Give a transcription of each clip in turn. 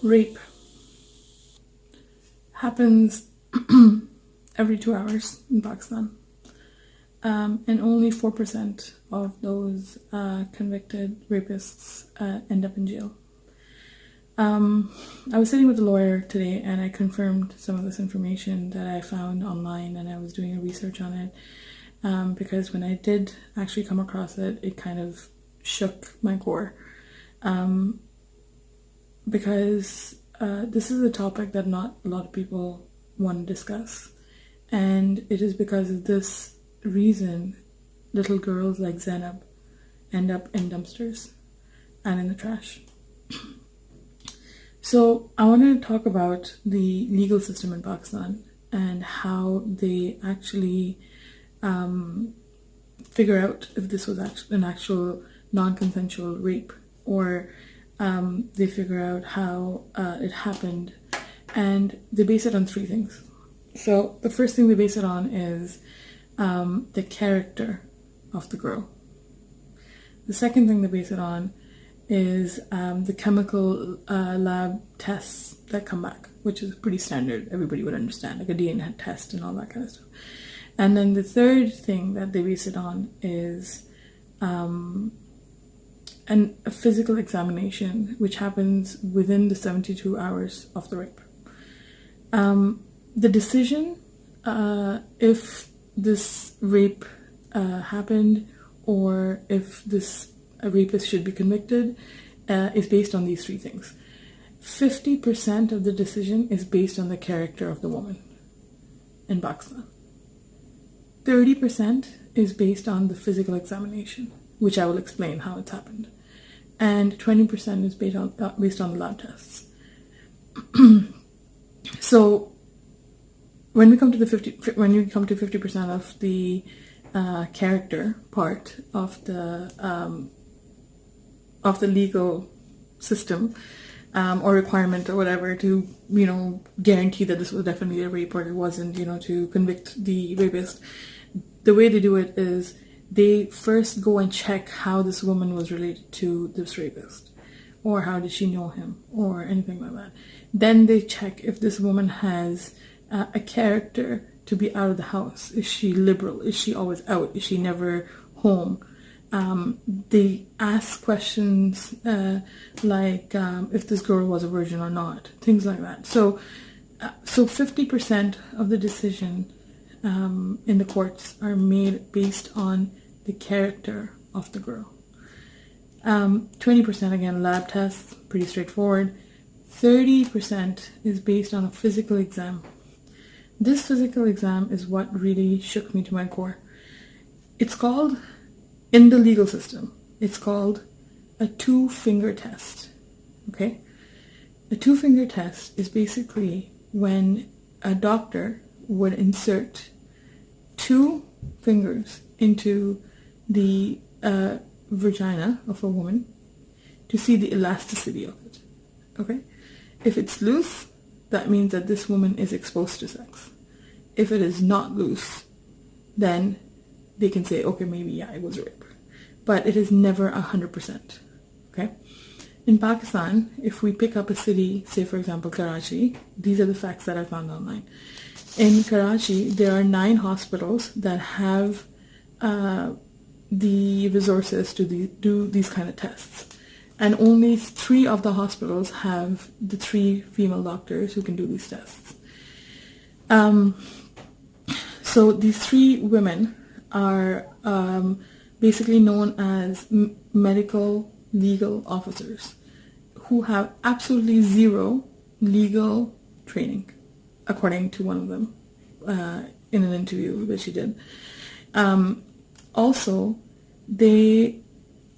Rape happens every 2 hours in Pakistan, and only 4% of those convicted rapists end up in jail. I was sitting with a lawyer today and I confirmed some of this information that I found online, and I was doing a research on it because when I did actually come across it, it kind of shook my core, because this is a topic that not a lot of people want to discuss, and it is because of this reason little girls like Zainab end up in dumpsters and in the trash. So I want to talk about the legal system in Pakistan and how they actually figure out if this was an actual non-consensual rape, or they figure out how it happened, and they base it on three things. So the first thing they base it on is the character of the girl. The second thing they base it on is the chemical lab tests that come back, which is pretty standard. Everybody would understand, like a DNA test and all that kind of stuff. And then the third thing that they base it on is a physical examination, which happens within the 72 hours of the rape. The decision if this rape happened, or if this rapist should be convicted, is based on these three things. 50% of the decision is based on the character of the woman in Pakistan. 30% is based on the physical examination, which I will explain how it's happened. And 20% is based on the lab tests. So when we come to 50% of the character part of the legal system, or requirement or whatever to guarantee that this was definitely a rape, or it wasn't, to convict the rapist, the way they do it is they first go and check how this woman was related to this rapist, or how did she know him, or anything like that. Then they check if this woman has a character to be out of the house. Is she liberal? Is she always out? Is she never home? They ask questions like if this girl was a virgin or not, things like that. So 50% of the decision in the courts are made based on the character of the girl. 20% again, lab tests, pretty straightforward. 30% is based on a physical exam. This physical exam is what really shook me to my core. It's called, in the legal system, it's called a two-finger test. Okay? A two-finger test is basically when a doctor would insert two fingers into the vagina of a woman to see the elasticity of it. Okay? If it's loose, that means that this woman is exposed to sex. If it is not loose, then they can say, okay, maybe, yeah, it was rape. But it is never 100%. Okay? In Pakistan, if we pick up a city, say for example Karachi, these are the facts that I found online. In Karachi, there are 9 hospitals that have the resources to do these kind of tests. And only 3 of the hospitals have the 3 female doctors who can do these tests. So these 3 women are basically known as medical legal officers who have absolutely zero legal training, according to one of them in an interview that she did. Also, they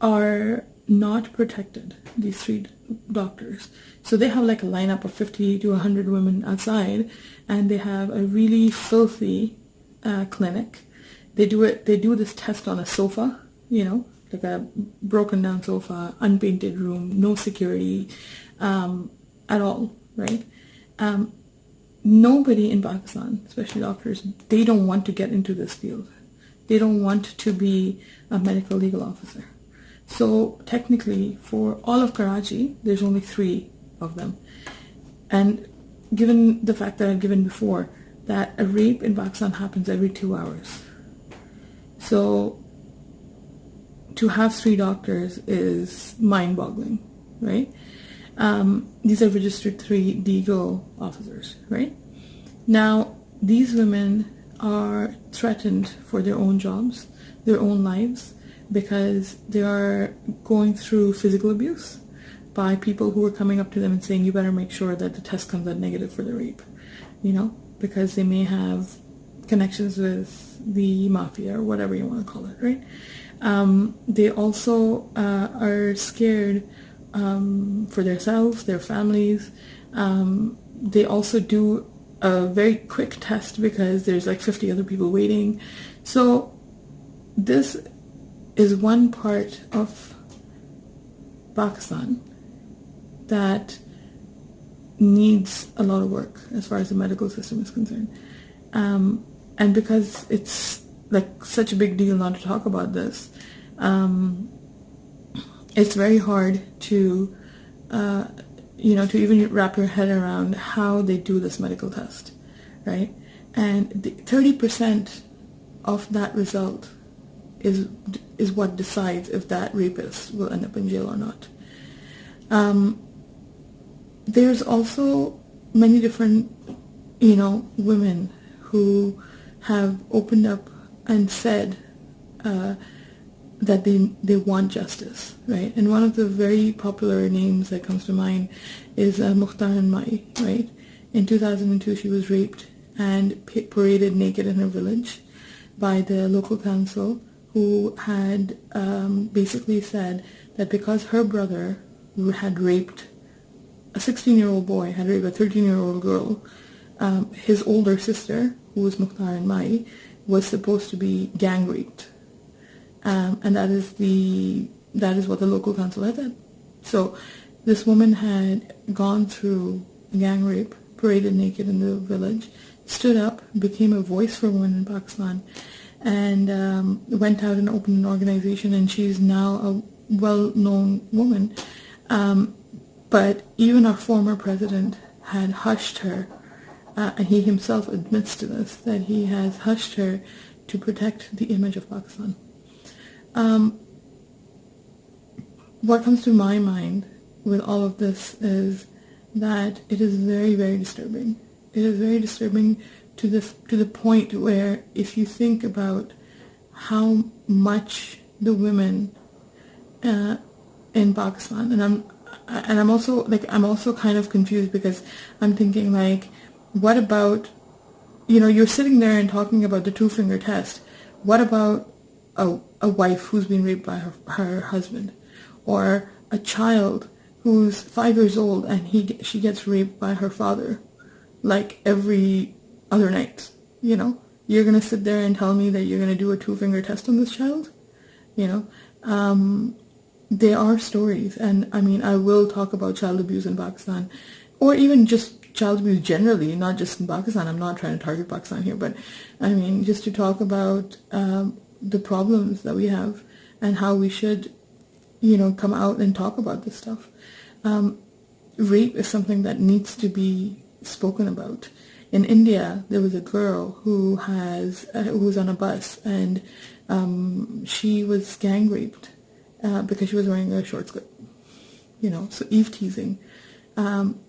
are not protected, these 3 doctors. So they have like a lineup of 50 to 100 women outside, and they have a really filthy clinic. They do this test on a sofa, like a broken down sofa, unpainted room, no security at all, right? Nobody in Pakistan, especially doctors, they don't want to get into this field. They don't want to be a medical legal officer. So technically, for all of Karachi, there's only 3 of them. And given the fact that I've given before, that a rape in Pakistan happens every 2 hours. So to have 3 doctors is mind-boggling, right? These are registered 3 legal officers, right? Now, these women are threatened for their own jobs, their own lives, because they are going through physical abuse by people who are coming up to them and saying, you better make sure that the test comes out negative for the rape, because they may have connections with the mafia or whatever you want to call it, right? They also are scared for themselves, their families. They also do a very quick test because there's like 50 other people waiting. So this is one part of Pakistan that needs a lot of work as far as the medical system is concerned. And because it's like such a big deal not to talk about this, it's very hard to to even wrap your head around how they do this medical test, right? And 30% of that result is what decides if that rapist will end up in jail or not. There's also many different, women who have opened up and said that they want justice, right? And one of the very popular names that comes to mind is Mukhtar Mai, right? In 2002, she was raped and paraded naked in her village by the local council, who had basically said that because her brother had raped a 16-year-old boy, had raped a 13-year-old girl, his older sister, who was Mukhtar Mai, was supposed to be gang raped. And that is what the local council had said. So this woman had gone through gang rape, paraded naked in the village, stood up, became a voice for women in Pakistan, and went out and opened an organization, and she's now a well-known woman. But even our former president had hushed her, and he himself admits to this, that he has hushed her to protect the image of Pakistan. What comes to my mind with all of this is that it is very, very disturbing. It is very disturbing to the point where, if you think about how much the women in Pakistan, and I'm also kind of confused, because I'm thinking, like, what about, you're sitting there and talking about the 2-finger test. What about a wife who's been raped by her husband, or a child who's 5 years old and she gets raped by her father, like every other night? You're gonna sit there and tell me that you're gonna do a 2-finger test on this child? There are stories, and I will talk about child abuse in Pakistan, or even just child abuse generally, not just in Pakistan. I'm not trying to target Pakistan here, but just to talk about the problems that we have and how we should, come out and talk about this stuff. Rape is something that needs to be spoken about. In India, there was a girl who was on a bus, and she was gang raped because she was wearing a short skirt. So eve teasing.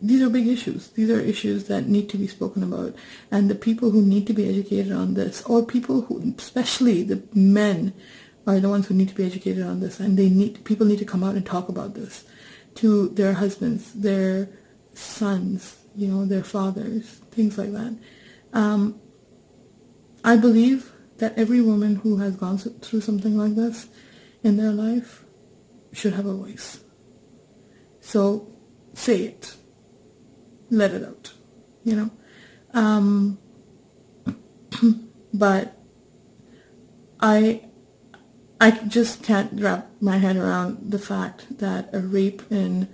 These are big issues. These are issues that need to be spoken about. And the people who need to be educated on this, or people who, especially the men, are the ones who need to be educated on this. And people need to come out and talk about this to their husbands, their sons, their fathers, things like that. I believe that every woman who has gone through something like this in their life should have a voice. So say it. Let it out. But I just can't wrap my head around the fact that a rape in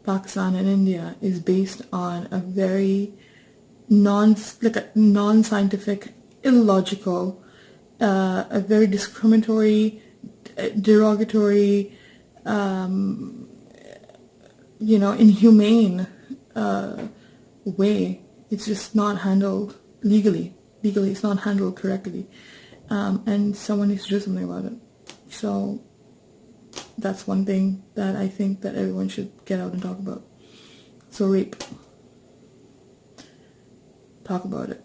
Pakistan and India is based on a very non-scientific, illogical, a very discriminatory, derogatory, inhumane way. It's just not handled legally. Legally, it's not handled correctly. And someone needs to do something about it. So that's one thing that I think that everyone should get out and talk about. So rape. Talk about it.